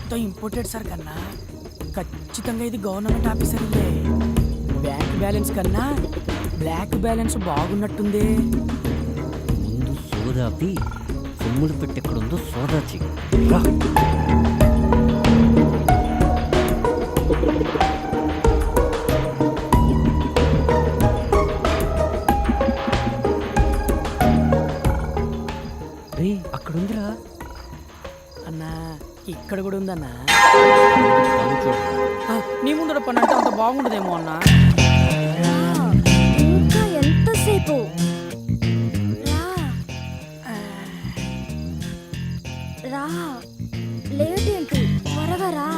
మొత్తం imported sir కన్నా ఖచ్చితంగా ఇది గవర్నమెంట్ ఆఫీసర్ ఉందే. బ్యాంక్ బ్యాలెన్స్ కన్నా బ్లాక్ బ్యాలెన్స్ బాగున్నట్టుంది. ముందు సోదాపి సొమ్ములు పెట్టి ఎక్కడుందో సోదా చెయ్యి. రే అక్కడుందిరా అన్నా, ఇక్కడ కూడా ఉందన్నా. పని చూడు. నీ ముందర పని అంటే అంత బాగుండదేమో అన్నా. ఇంకా ఎంతసేపు? రా లేట్ ఏంటి, త్వరగా రా.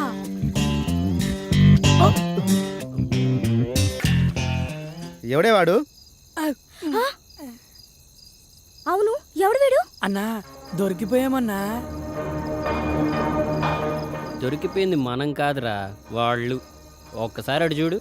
ఎవడే వాడు? అవును, ఎవడు వీడు? అన్నా దొరికిపోయామన్నా. దొరికిపోయింది మనం కాదురా, వాళ్ళు. ఒక్కసారి అడు చూడు.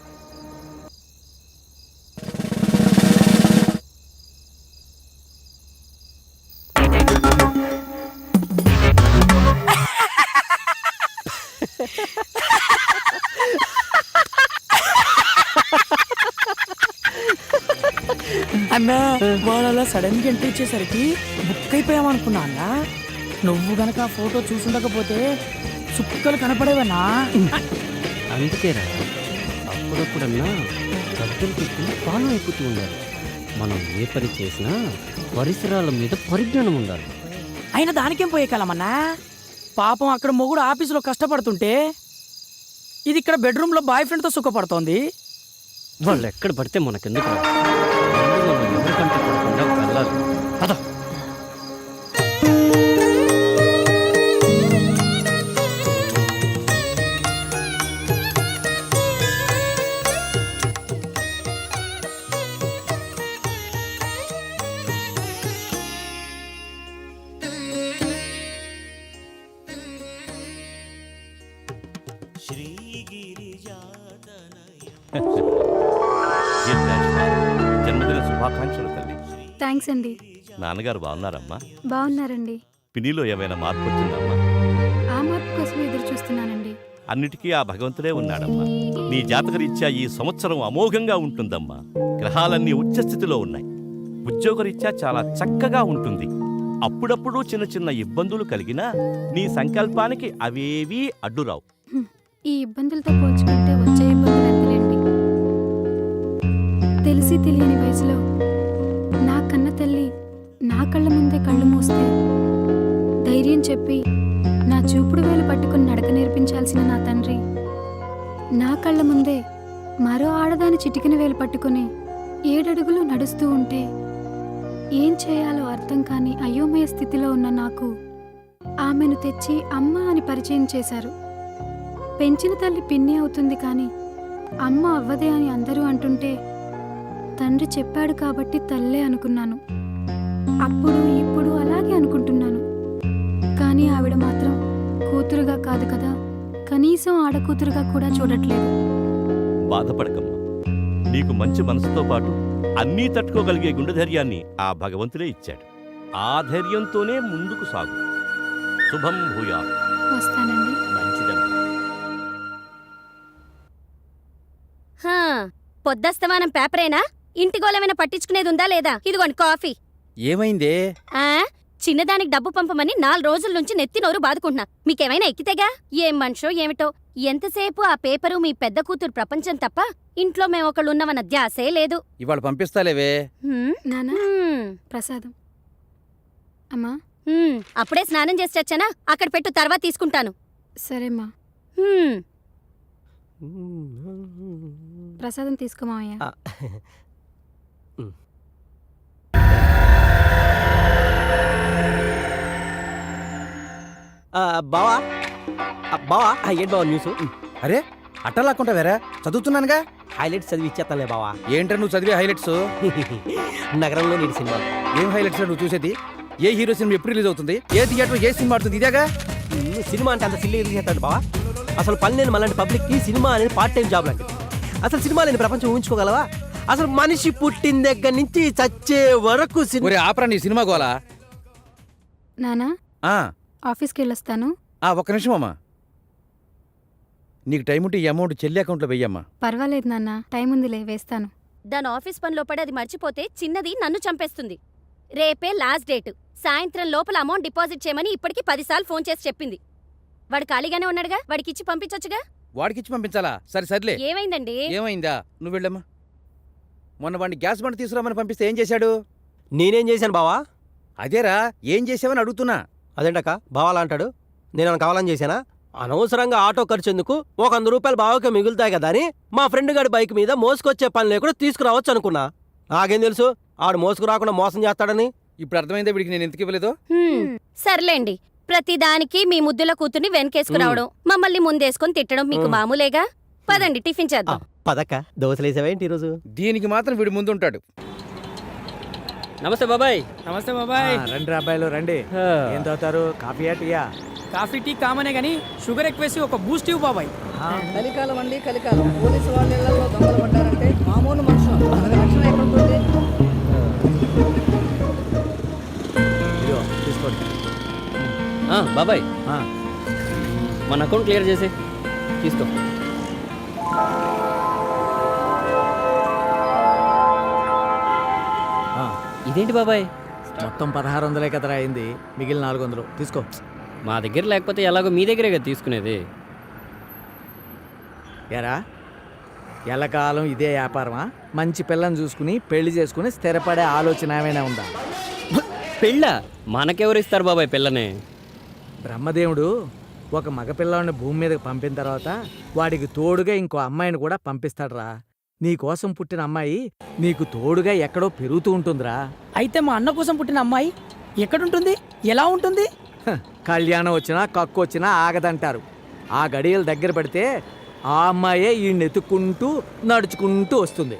అన్నా వాడు అలా సడన్ గా ఎంట్రీ ఇచ్చేసరికి బుక్ అయిపోయామనుకున్నా అన్నా. నువ్వు గనక ఆ ఫోటో చూసుండకపోతే చుక్కలు కనపడేవన్నా. అందుకేరా అప్పుడప్పుడన్నా గద్దలు పెట్టుకుని ఫాలో అయిపోతూ ఉండాలి. మనం ఏ పని చేసినా పరిసరాల మీద పరిజ్ఞానం ఉండాలి. అయినా దానికేం పోయే కాలమన్నా. పాపం అక్కడ మొగుడు ఆఫీసులో కష్టపడుతుంటే ఇది ఇక్కడ బెడ్రూమ్లో బాయ్ ఫ్రెండ్తో సుఖపడుతోంది. వాళ్ళు ఎక్కడ పడితే మనకెందుకు ఎవరికంటే పడకుండా వెళ్ళాలి. పద. జన్మదిన శుభాకాంక్షలు తల్లి. థ్యాంక్స్ అండి. నాన్నగారు బాగున్నారమ్మా? బాగున్నారండి. పినిలో ఏమైనా మార్పు వచ్చిందమ్మా? ఆ మార్పు కోసం ఎదురు చూస్తున్నానండి. అన్నిటికీ ఆ భగవంతుడే ఉన్నాడమ్మా. నీ జాతకరీత్యా ఈ సంవత్సరం అమోఘంగా ఉంటుందమ్మా. గ్రహాలన్నీ ఉచ్చస్థితిలో ఉన్నాయి. ఉద్యోగరీత్యా చాలా చక్కగా ఉంటుంది. అప్పుడప్పుడు చిన్న చిన్న ఇబ్బందులు కలిగినా నీ సంకల్పానికి అవేవీ అడ్డురావు. ఈ ఇబ్బందులతో పోల్చుకుంటే వచ్చే ఇబ్బందులు ఎంతలేండి. తెలిసి తెలియని వయసులో నా కన్న తల్లి నా కళ్ళ ముందే కళ్ళు మూస్తే ధైర్యం చెప్పి నా చూపుడు వేలు పట్టుకుని నడక నేర్పించాల్సిన నా తండ్రి నా కళ్ళ ముందే మరో ఆడదాని చిటికిన వేలు పట్టుకుని 7 అడుగులు నడుస్తూ ఉంటే ఏం చేయాలో అర్థం కాని అయోమయ స్థితిలో ఉన్న నాకు ఆమెను తెచ్చి అమ్మ అని పరిచయం చేశారు. పెంచిన తల్లి పిన్ని అవుతుంది కానీ అమ్మ అవ్వదే అని అందరూ అంటుంటే తండ్రి చెప్పాడు కాబట్టి తల్లే అనుకున్నాను. అప్పుడు ఇప్పుడు అలాగే అనుకుంటున్నాను. కానీ ఆవిడ మాత్రం కూతురుగా కాదు కదా, కనీసం ఆడకూతురుగా కూడా చూడట్లేదు. బాధపడకమ్మా. నీకు మంచి మనసుతో పాటు అన్నీ తట్టుకోగలిగే గుండె ధైర్యాన్ని ఆ భగవంతుడే ఇచ్చాడు. ఆ ధైర్యంతోనే ముందుకు సాగు. శుభం భూయా. వస్తానండి. మంచిదమ్మా. పొద్దస్తమానం పేపరేనా? ఇంటి గోళమైనా పట్టించుకునేది ఉందా లేదా? ఇదిగోండి కాఫీ. ఏమైందే? చిన్నదానికి డబ్బు పంపమని 4 రోజుల నుంచి నెత్తి నోరు బాదుకుంటున్నా. మీకేమైనా ఎక్కితేగా? ఏం మనిషో ఏమిటో. ఎంతసేపు ఆ పేపరు మీ పెద్ద కూతురు ప్రపంచం తప్ప ఇంట్లో మేమొకళ్ళున్నామన్న ధ్యాసే లేదు. ఇవాళ పంపిస్తాలేవే. నానా ప్రసాదం. అమ్మా అప్పుడే స్నానం చేసి వచ్చానా? అక్కడ పెట్టు, తర్వాత తీసుకుంటాను. సరేమ్మా. ప్రసాదం తీసుకోమావయ్యా. బావా బావా ఏంటి బావా న్యూస్? అరే అట్టలాక్కుంటా వేరే చదువుతున్నానుగా. హైలైట్స్ చదివి ఇచ్చేస్తానులే బావా. ఏంట్రా నువ్వు చదివే హైలైట్స్? నగరంలో నీటి సినిమా. ఏం హైలైట్స్ నువ్వు చూసేది? ఏ హీరో సినిమా ఎప్పుడు రిలీజ్ అవుతుంది? ఏ థియేటర్ ఏ సినిమా ఆడుతుంది? ఇదేగా సినిమా అంటే అంత సిల్లీ రిలీజ్ చేస్తాడు బావా. అసలు పని లేని మళ్ళీ పబ్లిక్కి సినిమా అనేది పార్ట్ టైం జాబ్ లాంటిది. అసలు సినిమా లేని ప్రపంచం ఊహించుకోగలవా? అసలు మనిషి పుట్టిన దగ్గర నుంచి చచ్చే వరకు ఆపరా నీ సినిమా గోలా. నానా ఆఫీస్కి వెళ్ళొస్తాను. ఒక్క నిమిషం అమ్మా. నీకు టైం ఉంటే ఈ అమౌంట్ చెల్లి అకౌంట్లో వెయ్యమ్మా. పర్వాలేదు నాన్న, టైం ఉందిలే, వేస్తాను. దాని ఆఫీస్ పనిలో పడి అది మర్చిపోతే చిన్నది నన్ను చంపేస్తుంది. రేపే లాస్ట్ డేట్. సాయంత్రం లోపల అమౌంట్ డిపాజిట్ చేయమని ఇప్పటికి 10 సార్లు ఫోన్ చేసి చెప్పింది. వాడు ఖాళీగానే ఉన్నాడుగా, వాడికిచ్చి పంపించొచ్చుగా. వాడికిచ్చి పంపించాలా? సర్లే. ఏమైందండి? ఏమైందా? నువ్వు వెళ్ళమ్మా. మొన్న వాడిని గ్యాస్ బండ తీసుకురామని పంపిస్తే ఏం చేశాడు? నేనేం చేశాను బావా? అదేరా, ఏం చేసావని అడుగుతున్నా. అదేంటక్క బావాలా అంటాడు? నేను కావాలని చేశానా? అనవసరంగా ఆటో ఖర్చు ఎందుకు, ఒక 100 రూపాయలు బావకే మిగులుతాయి కదా అని మా ఫ్రెండ్ గారి బైక్ మీద మోసుకొచ్చే పని లేకుండా తీసుకురావచ్చు అనుకున్నా. నాకేం తెలుసు ఆడు మోసుకురాకుండా మోసం చేస్తాడని. ఇప్పుడు అర్థమైందా వీడికి నేను ఎందుకు ఇవ్వలేదో? సర్లేండి, ప్రతిదానికి మీ ముద్దుల కూతుర్ని వెనకేసుకురావడం, మమ్మల్ని ముందేసుకొని తిట్టడం మీకు మామూలేగా. పదండి టిఫిన్ చేద్దాం. పదక్క, దోశలేసావేంటి ఈరోజు? దీనికి మాత్రం వీడి ముందుంటాడు. నమస్తే బాబాయ్. నమస్తే బాబాయ్. రండి అబ్బాయిలు రండి. ఏం తాగుతారు, కాఫీయా టీయా? కాఫీ టీ కామనే గానీ షుగర్ ఎక్కువేసి ఒక బూస్ట్ ఇవ్వు బాబాయ్. కలికాలం అండి, కలికాలం. పోలీసు వాళ్ళ ఇళ్లలో దొంగలు పడ్డారంటే మామూలు మనుషులు మనకు రక్షణ ఎక్కడుంటుంది? ఇదిగో తీసుకోండి. బాబాయ్, మన అకౌంట్ క్లియర్ చేసి తీసుకో. ఇదేంటి బాబాయ్? మొత్తం 1600 కదరా అయింది, మిగిలిన 400 తీసుకో. మా దగ్గర లేకపోతే ఎలాగో మీ దగ్గరే కదా తీసుకునేది. ఎరా ఎల్లకాలం ఇదే వ్యాపారమా? మంచి పిల్లని చూసుకుని పెళ్లి చేసుకుని స్థిరపడే ఆలోచన ఏమైనా ఉందా? పెళ్ళ మనకెవరు ఇస్తారు బాబాయ్ పిల్లని? బ్రహ్మదేవుడు ఒక మగపిల్లాడిని భూమి మీదకి పంపిన తర్వాత వాడికి తోడుగా ఇంకో అమ్మాయిని కూడా పంపిస్తాడురా. నీ కోసం పుట్టిన అమ్మాయి నీకు తోడుగా ఎక్కడో పెరుగుతూ ఉంటుందిరా. అయితే మా అన్న కోసం పుట్టిన అమ్మాయి ఎక్కడుంటుంది, ఎలా ఉంటుంది? కళ్యాణం వచ్చినా కక్కు వచ్చినా ఆగదంటారు. ఆ గడియలు దగ్గర పడితే ఆ అమ్మాయే ఈ నెతుక్కుంటూ నడుచుకుంటూ వస్తుంది.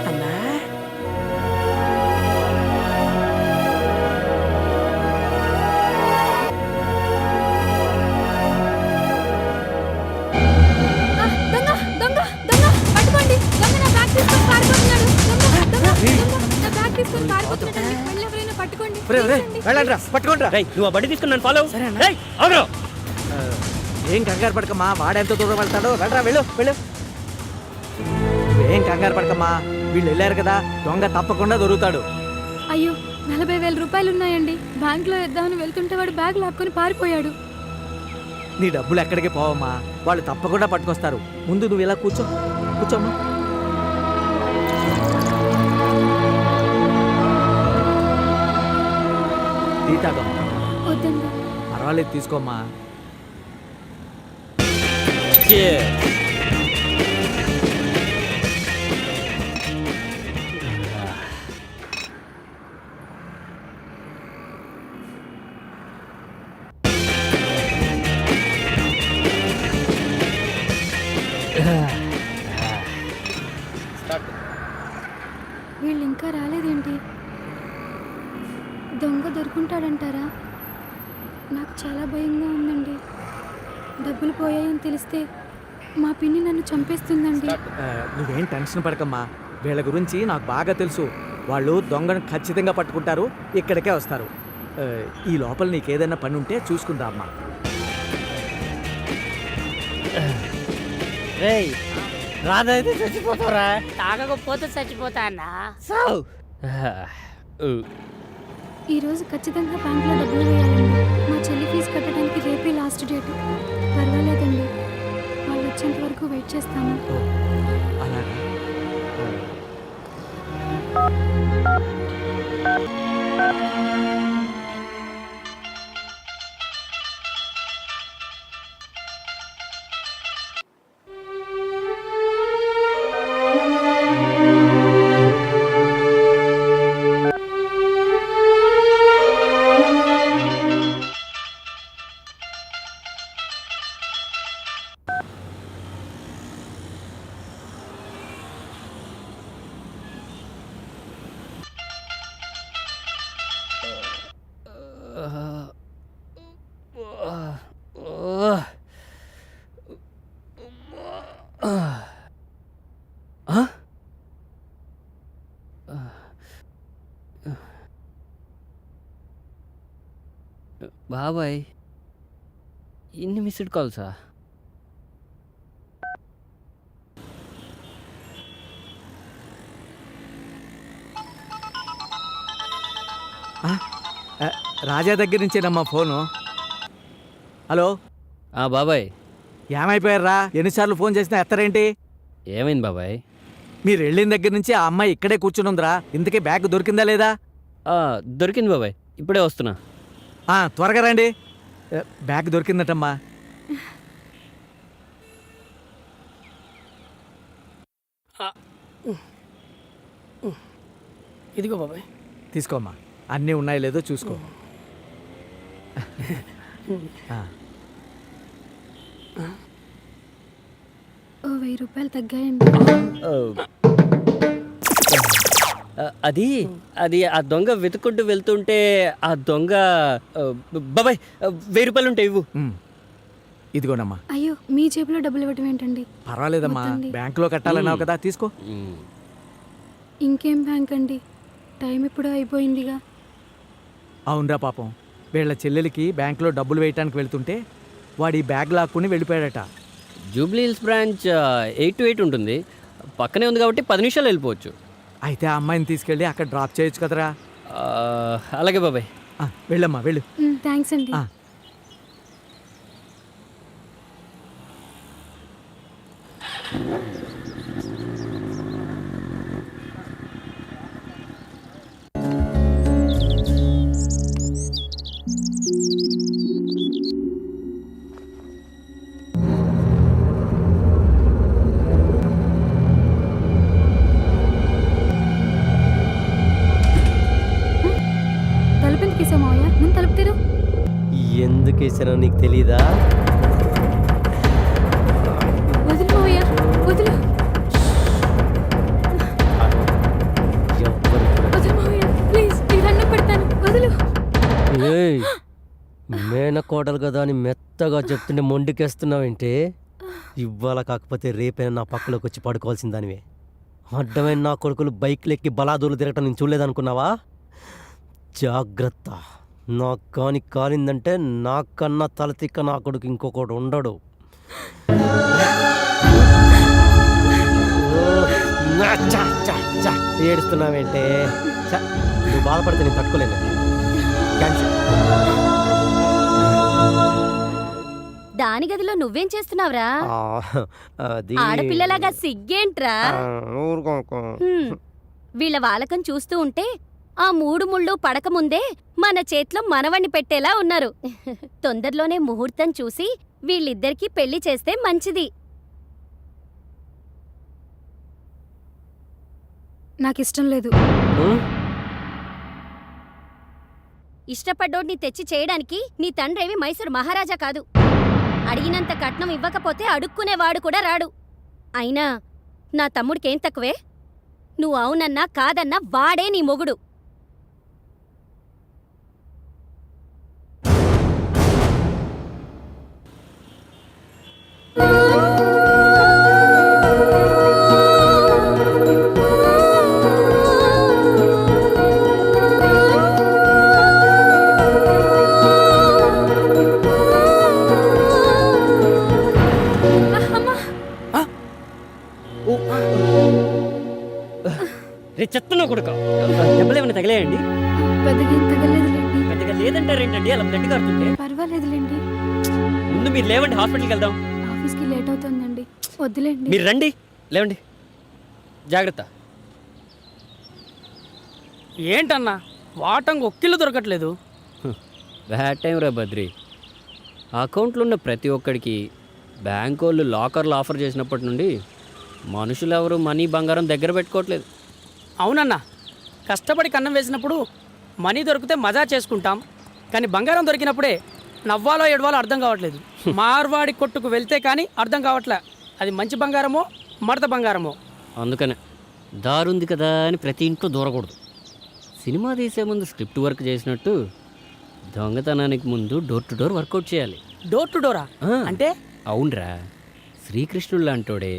అన్నా దొంగ దొంగ దొంగ పట్టుకోండి. దొంగ నా బ్యాగ్ తీసుకొని పారిపోతున్నాడు. దొంగ దొంగ దొంగ నా బ్యాగ్ తీసుకొని పారిపోతున్నాడు. వెళ్ళి ఎవరైనా పట్టుకోండి. వెళ్ళండి రా, పట్టుకోండి రా. నువ్వు ఆ బండి తీసుకుని నన్ను ఫాలో. ఏం కంగారు పడకమ్మా, వాడెంత దూరం వెళ్తాడో. వెళ్ళరా, వెళ్ళు వెళ్ళు. ఏం కంగారు పడకమ్మా, వీళ్ళు వెళ్ళారు కదా, దొంగ తప్పకుండా దొరుకుతాడు. అయ్యో, 40,000 రూపాయలు ఉన్నాయండి. బ్యాంకులో వేద్దామని వెళ్తుంటే వాడు బ్యాగ్ లాక్కొని పారిపోయాడు. నీ డబ్బులు ఎక్కడికి పోవమ్మా, వాళ్ళు తప్పకుండా పట్టుకొస్తారు. ముందు నువ్వు ఇలా కూర్చో, కూర్చోమ్మా. టీ తాగమ్మా. వద్దండి. పర్వాలేదు, తీసుకోమ్మా. వీళ్ళు ఇంకా రాలేదేంటి? దొంగ దొరుకుంటాడంటారా? నాకు చాలా భయంగా ఉందండి. డబ్బులు పోయాయని తెలిస్తే మా పిన్ని నన్ను చంపేస్తుందండి. నువ్వేం టెన్షన్ పడకమ్మా, వీళ్ళ గురించి నాకు బాగా తెలుసు. వాళ్ళు దొంగను ఖచ్చితంగా పట్టుకుంటారు, ఇక్కడికే వస్తారు. ఈ లోపల నీకేదైనా పని ఉంటే చూసుకుందా అమ్మా. రాదైతే చచ్చిపోతారా? తాగకపోతే చచ్చిపోతా అన్నా. ఈరోజు ఖచ్చితంగా బ్యాంకులో డబ్బులు వేయాలండి. మా చెల్లి ఫీజు కట్టడానికి రేపే లాస్ట్ డేట్. పర్వాలేదండి, వాళ్ళు వచ్చేంత వరకు వెయిట్ చేస్తాను. అలాగే. బాబాయ్ ఇన్ని మిస్డ్ కాల్సా? రాజా దగ్గర నుంచేనమ్మా ఫోను. హలో బాబాయ్ ఏమైపోయారా? ఎన్నిసార్లు ఫోన్ చేసినా ఎత్తరేంటి? ఏమైంది బాబాయ్? మీరు వెళ్ళిన దగ్గర నుంచి ఆ అమ్మాయి ఇక్కడే కూర్చుని ఉందిరా. ఇంతకీ బ్యాగ్ దొరికిందా లేదా? దొరికింది బాబాయ్, ఇప్పుడే వస్తున్నా. త్వరగా రండి. బ్యాగ్ దొరికిందటమ్మా. ఇదిగో బాబాయ్. తీసుకోమ్మా, అన్నీ ఉన్నాయో లేదో చూసుకో. ఓ 1000 రూపాయలు తగ్గాయండి. అది అది ఆ దొంగ వెతుక్కుంటూ వెళ్తుంటే ఆ దొంగ బాబాయ్ 1000 రూపాయలు ఉంటాయి ఇవ్వు. ఇదిగోనమ్మా. అయ్యో, మీ జేబులో డబ్బులు ఇవ్వటం ఏంటండి? పర్వాలేదమ్మా, వద్దండి. బ్యాంకులో కట్టాలన్నావు కదా, తీసుకో. ఇంకేం బ్యాంక్ అండి, టైం ఇప్పుడు అయిపోయిందిగా. అవునరా పాపం, వీళ్ళ చెల్లెలికి బ్యాంకులో డబ్బులు వేయటానికి వెళ్తుంటే వాడి బ్యాగ్ లాక్కుని వెళ్ళిపోయాడట. జూబ్లీ హిల్స్ బ్రాంచ్ 8 to 8 ఉంటుంది, పక్కనే ఉంది కాబట్టి 10 నిమిషాలు వెళ్ళిపోవచ్చు. అయితే ఆ అమ్మాయిని తీసుకెళ్ళి అక్కడ డ్రాప్ చేయొచ్చు కదరా. అలాగే బాబాయ్. వెళ్ళమ్మా, వెళ్ళు. థ్యాంక్స్ అండి. తలుపు ఎందుకు వేసావు మావయ్య? ముందు తలుపు తెరు. ఎందుకు వేసానో నీకు తెలీదా? వదిలు మావయ్య, వదిలు. వదిలు మావయ్య, ప్లీజ్, నీ దండం పెడతాను, వదిలు. ఏయ్, మేనకోడలు కదా అని మెత్తగా చెప్తుంటే మొండికేస్తున్నావేంటి? ఇవాళ కాకపోతే రేపైనా నా పక్కలోకి వచ్చి పడుకోవాల్సిన దానివే. అడ్డమైన నా కొడుకులు బైక్లెక్కి బలాదూలు తిరగటం నేను చూడలేదనుకున్నావా? జాగ్రత్త, నాకు కాని కాలిందంటే నాకన్నా తలతిక్క నా కొడుకు ఇంకొకడు ఉండడు. ఏడుస్తున్నావేంటే? నువ్వు బాధపడితే నేను తట్టుకోలేను. క్యాన్సిల్. దాని గదిలో నువ్వేం చేస్తున్నావురా? అది ఆడపిల్లలాగా సిగ్గేంట్రా? వీళ్ళ వాలకం చూస్తూ ఉంటే ఆ 3 ముళ్ళు పడకముందే మన చేతిలో మనవణ్ణి పెట్టేలా ఉన్నారు. తొందరలోనే ముహూర్తం చూసి వీళ్ళిద్దరికీ పెళ్లి చేస్తే మంచిది. నాకు ఇష్టం లేదు. ఇష్టపడ్డోడిని తెచ్చి చేయడానికి నీ తండ్రేవి మైసూరు మహారాజా కాదు. అడిగినంత కట్నం ఇవ్వకపోతే అడుక్కునేవాడు కూడా రాడు. అయినా నా తమ్ముడికేం తక్కువే? నువ్వు అవునన్నా కాదన్నా వాడే నీ మొగుడు. రే చెత్తన కొడుక, దెబ్బలు ఏమైనా తగిలేయండి? పెద్దగా ఏం తగలేదులేండి. పెద్దగా లేదంటారేంటండి అలా బ్లడ్ కారుతుంటే? పర్వాలేదులేండి. ముందు మీరు లేవండి, హాస్పిటల్కి వెళ్దాం. ఆఫీస్కి లేట్ అవుతుందండి, వద్దులేండి. మీరు రండి, లేవండి. జాగ్రత్త. ఏంటన్నా వాటంగా ఒక్కిళ్ళు దొరకట్లేదు? బ్యాడ్ టైం రా బద్రి. అకౌంట్లో ఉన్న ప్రతి ఒక్కడికి బ్యాంక్ వాళ్ళు లాకర్లు ఆఫర్ చేసినప్పటి నుండి మనుషులు ఎవరు మనీ బంగారం దగ్గర పెట్టుకోవట్లేదు. అవునన్నా, కష్టపడి కన్నం వేసినప్పుడు మనీ దొరికితే మజా చేసుకుంటాం, కానీ బంగారం దొరికినప్పుడే నవ్వాలో ఏడవాలో అర్థం కావట్లేదు. మార్వాడి కొట్టుకు వెళ్తే కానీ అర్థం కావట్లే అది మంచి బంగారమో మడత బంగారమో. అందుకనే దారుంది కదా అని ప్రతి ఇంట్లో దూరకూడదు. సినిమా తీసే ముందు స్క్రిప్ట్ వర్క్ చేసినట్టు దొంగతనానికి ముందు డోర్ టు డోర్ వర్కౌట్ చేయాలి. డోర్ టు డోరా అంటే? అవునరా, శ్రీకృష్ణుడు లాంటోడే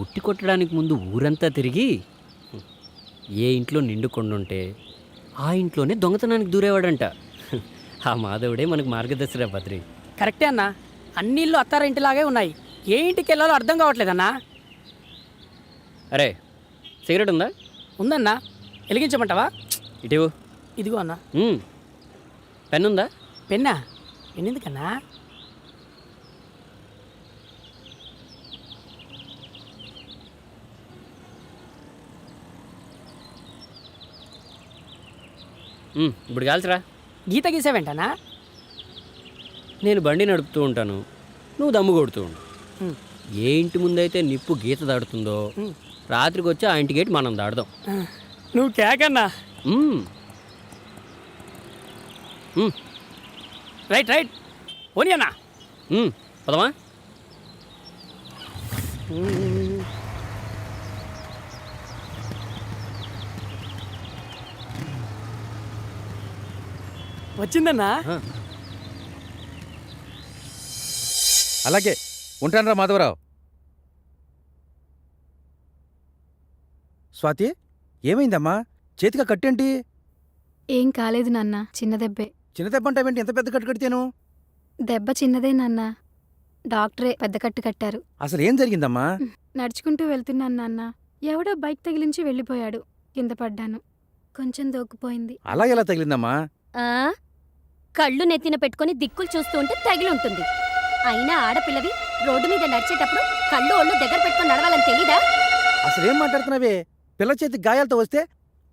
ఉట్టి కొట్టడానికి ముందు ఊరంతా తిరిగి ఏ ఇంట్లో నిండు కొండుంటే ఆ ఇంట్లోనే దొంగతనానికి దూరేవాడంట. ఆ మాధవుడే మనకు మార్గదర్శిరా బద్రి. కరెక్టే అన్నా, అన్ని ఇల్లు అత్తారింటిలాగే ఉన్నాయి. ఏ ఇంటికి వెళ్ళాలో అర్థం కావట్లేదన్నా. అరే సిగరెట్ ఉందా? ఉందన్నా, వెలిగించమంటావా? ఇటు ఇదిగో అన్నా. పెన్ ఉందా? పెన్నా? ఎన్నెందుకన్నా? ఇప్పుడు కాల్చరా. గీత గీసావేంటనా? నేను బండి నడుపుతూ ఉంటాను, నువ్వు దమ్ము కొడుతూ ఉండు. ఏ ఇంటి ముందైతే నిప్పు గీత దాడుతుందో రాత్రికి వచ్చి ఆ ఇంటి గేట్ మనం దాడదాం. నువ్వు కేకన్నా. రైట్ రైట్ ఓని అన్నా. పదమా. వచ్చిందన్నా. అలాగే ఉంటానరా మాధవరావు. స్వాతి, ఏమైందమ్మా? చేతిగా కట్టేంటి? ఏం కాలేదు నాన్న, చిన్న దెబ్బే. చిన్న దెబ్బ అంటావేంటి? ఎంత పెద్ద కట్టు కడితేను? దెబ్బ చిన్నదే నాన్న, డాక్టరే పెద్ద కట్టు కట్టారు. అసలు ఏం జరిగిందమ్మా? నడుచుకుంటూ వెళ్తున్నాను నాన్న, ఎవడో బైక్ తగిలించి వెళ్ళిపోయాడు. కింద పడ్డాను, కొంచెం దోక్కుపోయింది. అలా ఎలా తగిలిందమ్మా? ఆ కళ్ళు నెత్తిన పెట్టుకుని దిక్కులు చూస్తూ ఉంటే తగిలి ఉంటుంది. అయినా ఆడపిల్లవి రోడ్డు మీద నడిచేటప్పుడు కళ్ళు ఒళ్ళు దగ్గర పెట్టుకుని నడవాలని తెలీదా? అసలేం మాట్లాడుతున్నావే? పిల్ల చేతి గాయాలతో వస్తే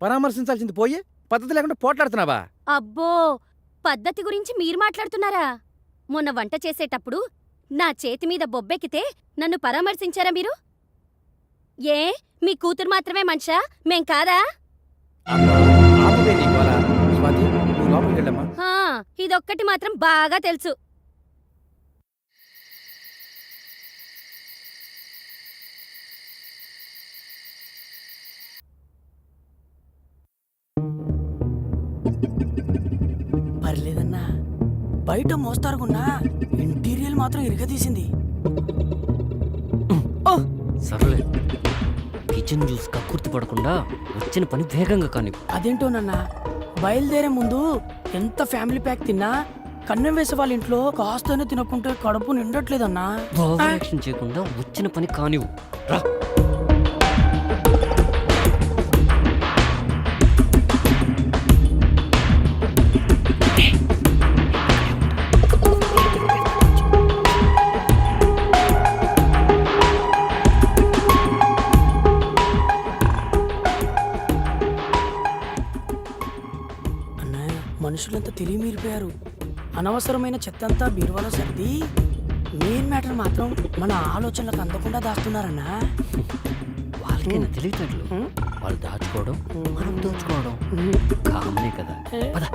పరామర్శించాల్సింది పోయి పద్ధతి లేకుండా పోట్లాడుతున్నావా? అబ్బో, పద్ధతి గురించి మీరు మాట్లాడుతున్నారా? మొన్న వంట చేసేటప్పుడు నా చేతి మీద బొబ్బెక్కితే నన్ను పరామర్శించారా మీరు? ఏ మీ కూతురు మాత్రమే మనిషా, మేం కాదా? ఆపువే నీ గోల. స్వాతి, నువ్వు లోపలికి వెళ్ళమ్మా. ఇదొక్కటి మాత్రం బాగా తెలుసు. పర్లేదన్నా, బయట మోస్తారుగున్నా ఇంటీరియల్ మాత్రం ఇరగదీసింది. సర్లే, కిచెన్ జ్యూస్ కక్కుర్తి పడకుండా వచ్చిన పని వేగంగా కానీ. అదేంటోనన్నా, బయలుదేరే ముందు ఎంత ఫ్యామిలీ ప్యాక్ తిన్నా కన్నం వేసే వాళ్ళ ఇంట్లో కాస్తనే తినకుంటే కడుపు నిండట్లేదన్నా. ఓవరాక్షన్ చేయకుండా వచ్చిన పని కానివ్వు. రా. మనుషులంతా తెలివి మీరిపోయారు. అనవసరమైన చెత్తంతా బీరువాలో సర్ది మెయిన్ మ్యాటర్ మాత్రం మన ఆలోచనలకు అందకుండా దాస్తున్నారన్నా. వాళ్ళకైనా తెలియటట్లు వాళ్ళు దాచుకోవడం మనం దోచుకోవడం కామనే కదా. పద.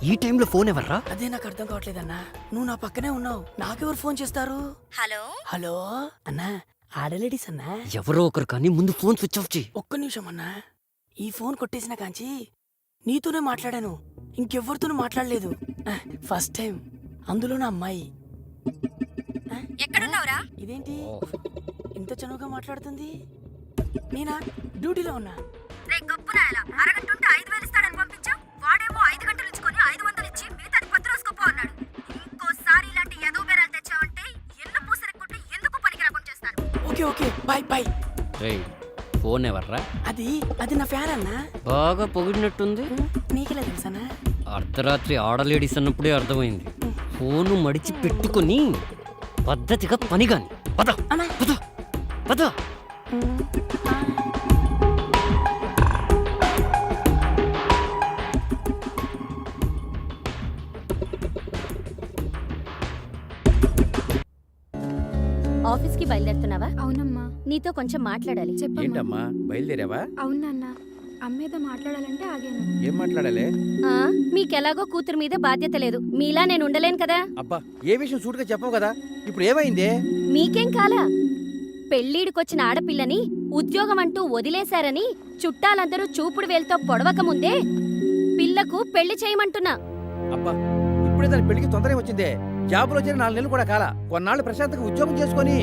ఈ టైంలో ఫోన్ ఎవర్రా? అదే నాకు అర్థం కావట్లేదన్నా. నువ్వు నా పక్కనే ఉన్నావు, నాకెవరు ఫోన్ చేస్తారు? హలో హలో అన్నా, ఆడలేడీస్ అన్నా. ఎవరో ఒకరు కానీ ముందు ఫోన్ స్విచ్ ఆఫ్ చేయి. ఒక్క నిమిషం అన్నా, ఈ ఫోన్ కొట్టేసిన కాంచి నీతోనే మాట్లాడాను, ఇంకెవ్వరితోనూ మాట్లాడలేదు. ఫస్ట్ టైం, అందులో నా అమ్మాయి. ఎక్కడున్నావురా? ఇదేంటి ఇంత చనువుగా మాట్లాడుతుంది? నేనా డ్యూటీలో ఉన్నా. అరగంటుంటే 5,000 ఇస్తాడని పంపించావు. వాడేమో 5 గంటలు ఇచ్చుకొని 500 ఇచ్చి మిగతాది 10 రోజుకోపో అన్నాడు. ఇంకోసారి ఇలాంటి ఎదో బేరాలు తెచ్చావంటే ఎల్లు పూసరెక్కుంటే ఎందుకు పనికి రాకుండా చేస్తాను. Okay okay, bye bye. Phone ఎవర్రా? అది నా ఫ్యాన్ అన్నా. బాగా పొగిడినట్టుంది. నీకెలా తెలుసానా? అర్ధరాత్రి ఆడలేడీస్ అన్నప్పుడే అర్థమైంది. ఫోను మడిచి పెట్టుకుని పద్ధతిగా పని కాని. పద పద పద. ఆఫీస్కి బయలుదేరుతున్నావా? అవునమ్మా. నీతో కొంచెం మాట్లాడాలి. చెప్పమ్మా. ఏంటమ్మా, బయలుదేరావా? అవునన్నా, అమ్మేదో మాట్లాడాలంటే ఆగాను. ఏం మాట్లాడాలి? మీకెలాగో కూతురు మీద బాధ్యత లేదు, మీలా నేను ఉండలేను కదా. అబ్బా, ఏ విషయం సూటుగా చెప్పవు కదా. ఇప్పుడు ఏమైందే? మీకేం కాలా? పెళ్ళీడికొచ్చిన ఆడపిల్లని ఉద్యోగం అంటూ వదిలేశారని చుట్టాలందరూ చూపుడు వేలుతో పొడవక ముందే పిల్లకు పెళ్లి చేయమంటున్నా. అబ్బా, ఇప్పుడే దాని పెళ్లికి తొందరగా వచ్చిందే. జాబులో చేరి 4 నెలలు కూడా కాల. కొన్నాళ్ళు ప్రశాంతంగా ఉద్యోగం చేసుకొని.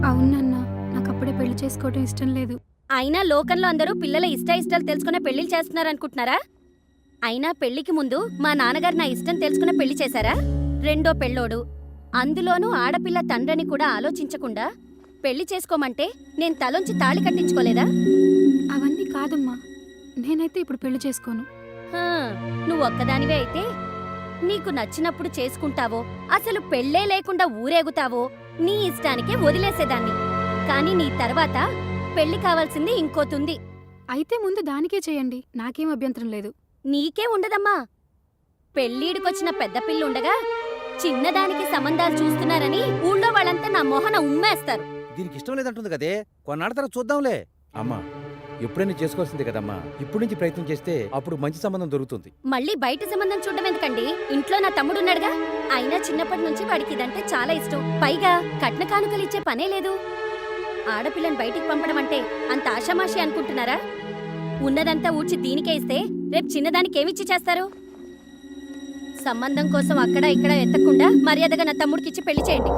అవును నాన్న, నాకు అప్పుడే పెళ్లి చేసుకోవటం ఇష్టం లేదు. అయినా లోకంలో అందరూ పిల్లల ఇష్టాయిష్టాలు తెలుసుకునే పెళ్లిళ్ళు చేస్తున్నారనుకుంటున్నారా? అయినా పెళ్లికి ముందు మా నాన్నగారు నా ఇష్టం తెలుసుకునే పెళ్లి చేశారా? రెండో పెళ్ళోడు, అందులోనూ ఆడపిల్ల తండ్రిని కూడా ఆలోచించకుండా పెళ్లి చేసుకోమంటే నేను తలొంచి తాళి కట్టించుకోలేదా? అవన్నీ కాదమ్మా, నేనైతే ఇప్పుడు పెళ్లి చేసుకోను. హా, నువ్వు ఒక్కదానివే అయితే నీకు నచ్చినప్పుడు చేసుకుంటావో అసలు పెళ్ళే లేకుండా ఊరేగుతావో నీ ఇష్టానికే వదిలేసేదాన్ని. కానీ నీ తర్వాత పెళ్లి కావాల్సింది ఇంకోతుంది. అయితే ముందు దానికే చేయండి, నాకేం అభ్యంతరం లేదు. నీకే ఉండదమ్మా. పెళ్ళీడికొచ్చిన పెద్ద పిల్లుండగా చిన్నదానికి సంబంధాలు చూస్తున్నారని ఊళ్ళో వాళ్ళంతా నా మొహన ఉమ్మేస్తారు. దీనికి ఇష్టం లేదంటుంది కదే, కొన్నాళ్ళ తర్వాత చూద్దాంలే. అమ్మా, ఎప్పుడైనా చేసుకోవాల్సిందే కదమ్మా. ఇప్పుడు నుంచి ప్రయత్నం చేస్తే అప్పుడు మంచి సంబంధం దొరుకుతుంది. మళ్ళీ బయట సంబంధం చూడడం ఎందుకండి? ఇంట్లో నా తమ్ముడున్నాడుగా. అయినా చిన్నప్పటి నుంచి వాడికి ఇదంటే చాలా ఇష్టం. పైగా కట్న కానుకలు ఇచ్చే పనే లేదు. ఆడపిల్లని బయటికి పంపడం అంటే అంత ఆషామాషి అనుకుంటున్నారా? ఉన్నదంతా ఊడ్చి దీనికే ఇస్తే రేపు చిన్నదానికి ఏమిచ్చి చేస్తారు? సంబంధం కోసం అక్కడ ఇక్కడ ఎత్తకుండా మర్యాదగా నా తమ్ముడికిచ్చి పెళ్లి చేయండి.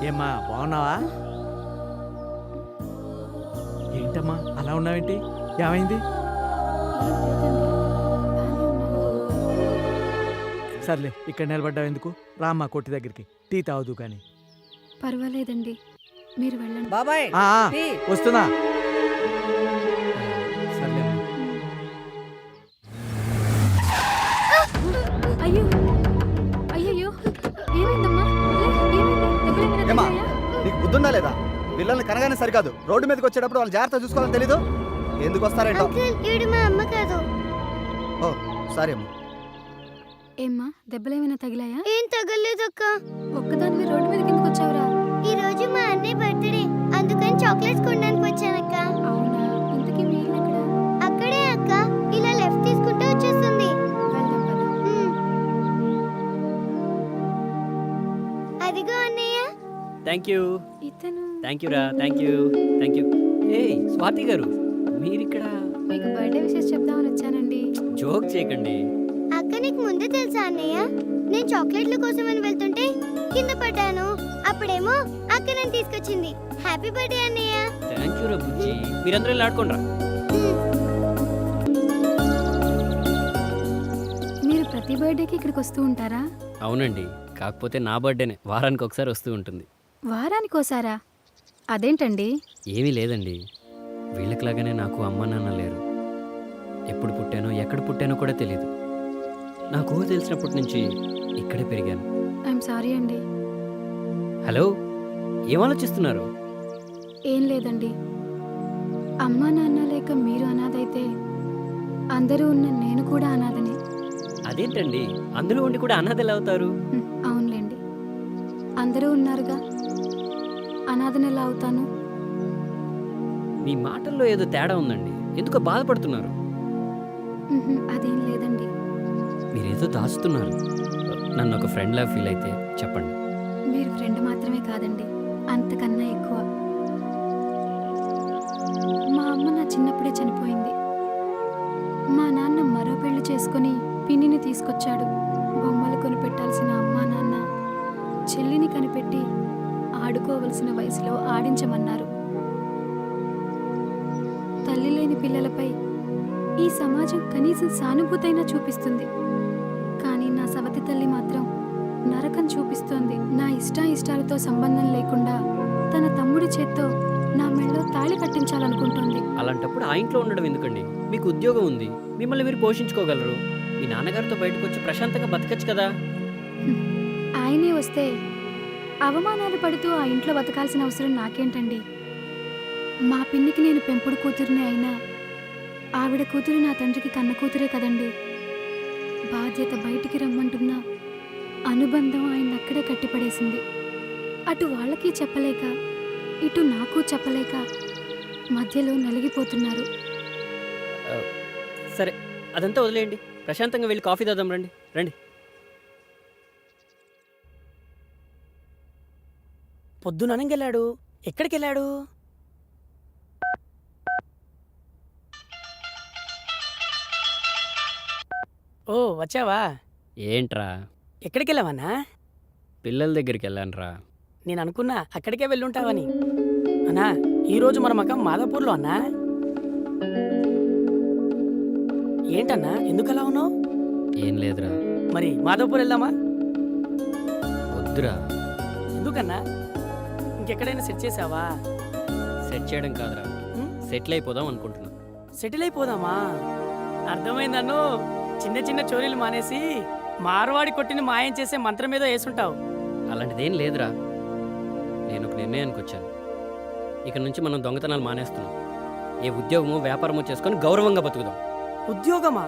ఏమ్మా, బాగున్నావా? ఏంటమ్మా అలా ఉన్నావేంటి? ఏమైంది? సర్లే, ఇక్కడ నిలబడ్డావు ఎందుకు? రామ్మా కొట్టి దగ్గరికి, టీ తాగుదు కానీ. పర్వాలేదండి, మీరు వెళ్ళండి. బాబాయ్ ఆ, ఆ, టీ. వస్తున్నా. సర్లే అమ్మా. అయ్యో అయ్యయ్యో, ఏమైందమ్మా? ఏమా, నీకు బుద్ధుందా లేదా? పిల్లల్ని కనగానే సరికాదు, రోడ్డు మీదకి వచ్చేటప్పుడు వాళ్ళు జాగ్రత్త చూసుకోవాలని తెలీదు. ఎందుకు వస్తారేంటో. ఓ సారీ అమ్మా. ఏమ్మా, దెబ్బలేమైనా తగిలాయా? ఏం తగలేదక్క. ఒక్కదానివి రోడ్డు మీద కిందకు వచ్చావురా? ఈ రోజు మా అన్నయ్య బర్త్డే, అందుకని చాక్లెట్స్ కొనడానికి వచ్చానక్క. అవునా, ఇంతకీ మీ ఇల్లు ఎక్కడ? అక్కడే అక్క, ఇలా లెఫ్ట్ తీసుకుంటే వచ్చేస్తుంది. వెళ్దాం పద. అదిగో అన్నయ్య. Thank you. ఇతను థ్యాంక్ యూ రా. Thank you. Thank you. ఏయ్ స్వాతి గారు, మీరిక్కడ? మీకు బర్త్డే విషెస్ చెప్దామని వచ్చానండి. జోక్ చేయకండి. అక్క నీకు ముందే తెలుసా అన్నయ్య? నేను చాక్లెట్ల కోసమని వెళ్తుంటే కింద పడ్డాను. అప్పుడేమో అక్క నన్ను తీసుకొచ్చింది. హ్యాపీ బర్త్డే అన్నయ్య. థ్యాంక్ యూ రా బుజ్జి. మీరందరూ ఇలా ఆడుకోండి రా. మీరు ప్రతి బర్త్డేకి ఇక్కడికి వస్తూ ఉంటారా? అవునండి, కాకపోతే నా బర్త్డేనే వారానికి ఒకసారి వస్తూ ఉంటుంది. వారానికోసారా? అదేంటండి? ఏమీ లేదండి, వీళ్ళకిలాగానే నాకు అమ్మ నాన్న లేరు. ఎప్పుడు పుట్టానో ఎక్కడ పుట్టానో కూడా తెలీదు. నాకు ఊహ తెలిసినప్పటి నుంచి ఇక్కడే పెరిగాను. ఐఎమ్ సారీ అండి. హలో, ఏం ఆలోచిస్తున్నారు? ఏం లేదండి, అమ్మా నాన్న లేక మీరు అనాథైతే అందరూ ఉన్న నేను కూడా అనాథనే. అదేంటండి, అందరూ ఉండి కూడా అనాథలు అవుతారు? అవునులేండి, అందరూ ఉన్నారుగా, అనాథను ఎలా అవుతాను? మీ మాటల్లో ఏదో తేడా ఉందండి. ఎందుకో బాధపడుతున్నారు? అదేం లేదండి. మీరేదో దాచుతున్నారు. నన్ను ఒక ఫ్రెండ్లా ఫీల్ అయితే చెప్పండి. మీరు ఫ్రెండ్ మాత్రమే కాదండి, అంతకన్నా ఎక్కువ. మా అమ్మ నా చిన్నప్పుడే చనిపోయింది. మా నాన్న మరో పెళ్లి చేసుకుని పిన్నిని తీసుకొచ్చాడు. బొమ్మలు కొనిపెట్టాల్సిన అమ్మా నాన్న చెల్లిని కనిపెట్టి ఆడుకోవలసిన వయసులో ఆడించమన్నారు. తల్లి లేని పిల్లలపై ఈ సమాజం కనీసం సానుభూతైనా చూపిస్తుంది, కానీ నా సవతి తల్లి మాత్రం నరకం చూపిస్తోంది. నా ఇష్టాలతో సంబంధం లేకుండా తన తమ్ముడి చేత్తో నా మెళ్ళో తాళి కట్టించాలనుకుంటోంది. అలాంటప్పుడు ఆ ఇంట్లో ఉండడం ఎందుకండి? మీకు ఉద్యోగం ఉంది, మిమ్మల్ని మీరు పోషించుకోగలరు. మీ నాన్నగారితో బయటకు వచ్చి ప్రశాంతంగా బతకచ్చు కదా. ఆయనే వస్తే అవమానాలు పడుతూ ఆ ఇంట్లో బతకాల్సిన అవసరం నాకేంటండి? మా పిన్నికి నేను పెంపుడు కూతురిని అయినా ఆవిడ కూతురు నా తండ్రికి కన్న కూతురే కదండి. బాధ్యత బయటికి రమ్మంటున్నా అనుబంధం ఆయన అక్కడే కట్టిపడేసింది. అటు వాళ్ళకి చెప్పలేక ఇటు నాకు చెప్పలేక మధ్యలో నలిగిపోతున్నారు. సరే అదంతా వదిలేయండి, ప్రశాంతంగా వెళ్ళి కాఫీ తాదాం రండి. రండి. పొద్దుననగెళ్ళాడు. ఎక్కడికి వెళ్ళాడు? ఓ వచ్చావా? ఏంట్రా? ఎక్కడికి వెళ్ళావన్నా? పిల్లల దగ్గరికి వెళ్ళానురా. నేను అనుకున్నా అక్కడికే వెళ్ళుంటావని. అన్నా ఈరోజు మన మకం మాదాపూర్లో అన్నా. ఏంటన్నా ఎందుకు అలా ఉన్నావు? ఏం లేదురా. మరి మాదాపూర్ వెళ్దామా? వద్దురా. ఎందుకన్నా? ఇంకెక్కడైనా సెట్ చేసావా? సెట్ చేయడం కాదురా, సెటిల్ అయిపోదాం అనుకుంటున్నా. సెటిల్ అయిపోదామా? అర్థమైందన్ను. చిన్న చిన్న చోరీలు మానేసి మార్వాడి కొట్టిని మాయం చేసే మంత్రం ఏదో వేసుంటావు. అలాంటిదేం లేదురా. నేను ఒక నిర్ణయానికి వచ్చాను. ఇక నుంచి మనం దొంగతనాలు మానేస్తున్నాం. ఏ ఉద్యోగమో వ్యాపారమో చేసుకొని గౌరవంగా బతుకుదాం. ఉద్యోగమా?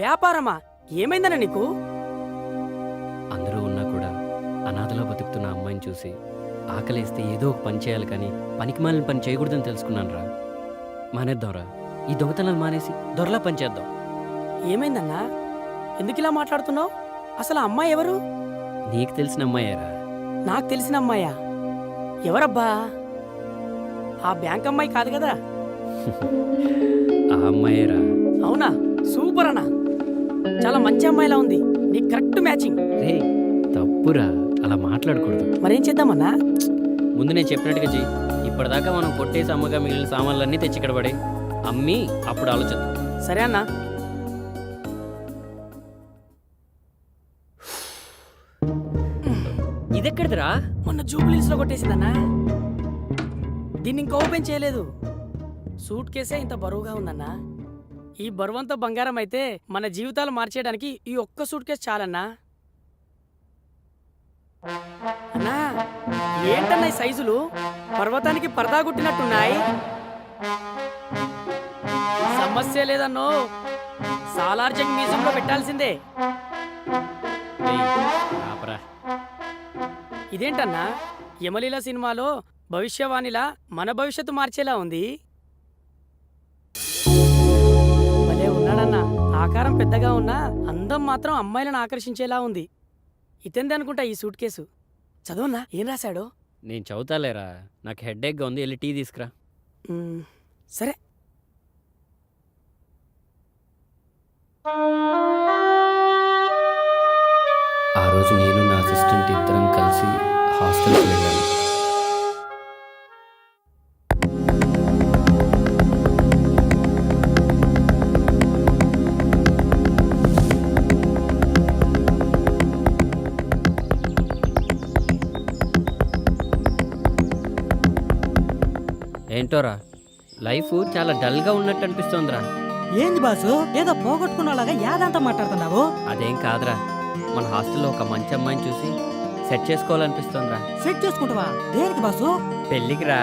వ్యాపారమా? ఏమైందన్నా నీకు? అందరూ ఉన్నా కూడా అనాథలో బతుకుతున్న అమ్మాయిని చూసి ఆకలేస్తే ఏదో ఒక పని చేయాలి, కానీ పనికి మాలిన పని చేయకూడదని తెలుసుకున్నాను రా. మానేద్దాంరా. ఈ దొంగతనాలు మానేసి దొరలా పని చేద్దాం. ఏమైందన్నా? ఎందుకు ఇలా మాట్లాడుతున్నావు? అసలు ఆ అమ్మాయి ఎవరు? నీకు తెలిసిన అమ్మాయేరా. నాకు తెలిసిన అమ్మాయా? ఎవరబ్బా? ఆ బ్యాంక్ అమ్మాయి కాదు కదా? ఆ అమ్మాయేరా. అవునా? సూపర్ అన్నా. చాలా మంచి అమ్మాయిలా ఉంది. నీకు కరెక్ట్ మ్యాచింగ్. రే తప్పురా, అలా మాట్లాడకూడదు. మరేం చేద్దామన్నా? ముందు నేను చెప్పినట్టుగా చెయ్యి. ఇప్పటిదాకా మనం కొట్టేసి అమ్మగా మిగిలిన సామాన్లన్నీ తెచ్చి ఇక్కడ పడే అమ్మి అప్పుడు ఆలోచిద్దాం. సరే అన్నా. ఇదెక్కడిదిరా? మొన్న జూబ్లీస్ లో కొట్టేసిందన్నా. దీన్ని ఇంకా ఓపెన్ చేయలేదు. సూట్ కేసే ఇంత బరువుగా ఉందన్నా. ఈ బరువంతా బంగారం అయితే మన జీవితాలు మార్చేయడానికి ఈ ఒక్క సూట్ కేసు చాలన్నా. అన్నా ఏంటన్నా ఈ సైజులు? పర్వతానికి పరదా గుట్టినట్టున్నాయి. సమస్య లేదన్నో. సాలార్జంగ్ మ్యూజియంలో పెట్టాల్సిందే. ఇదేంటన్నా? యమలీల సినిమాలో భవిష్యవాణిలా మన భవిష్యత్తు మార్చేలా ఉంది. భలే ఉన్నాడన్నా. ఆకారం పెద్దగా ఉన్నా అందం మాత్రం అమ్మాయిలను ఆకర్షించేలా ఉంది. ఇతంది అనుకుంటా ఈ సూట్ కేసు. చదవన్నా ఏం రాశాడో? నేను చదువుతాలేరా, నాకు హెడ్ఏక్గా ఉంది. వెళ్ళి టీ తీసుకురా. సరే. ఆ రోజు నేను నా అసిస్టెంట్ ఇద్దరం కలిసి హాస్టల్కి వెళ్ళాను. ఏంటోరా, లైఫ్ చాలా డల్గా ఉన్నట్టు అనిపిస్తోందిరా. ఏంది బాసు ఏదో పోగొట్టుకున్నలాగా యాదంతా మాట్లాడుతున్నావు? అదేం కాదురా, మన హాస్టల్లో ఒక మంచి అమ్మాయిని చూసి సెట్ చేసుకోవాలనిపిస్తోందిరా. సెట్ చేసుకుంటావా? దేనికి బాసు? పెళ్ళికి రా.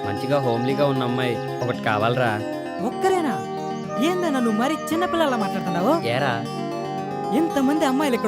మంచిగా హోమ్లీగా ఉన్న అమ్మాయి ఒకటి కావాలరా. ఒక్కరేనా? ఏందన్నా నువ్వు మరి చిన్నపిల్లలా మాట్లాడుతున్నావు? ఏరా, ఇంతమంది అమ్మాయిలు ఇక్కడ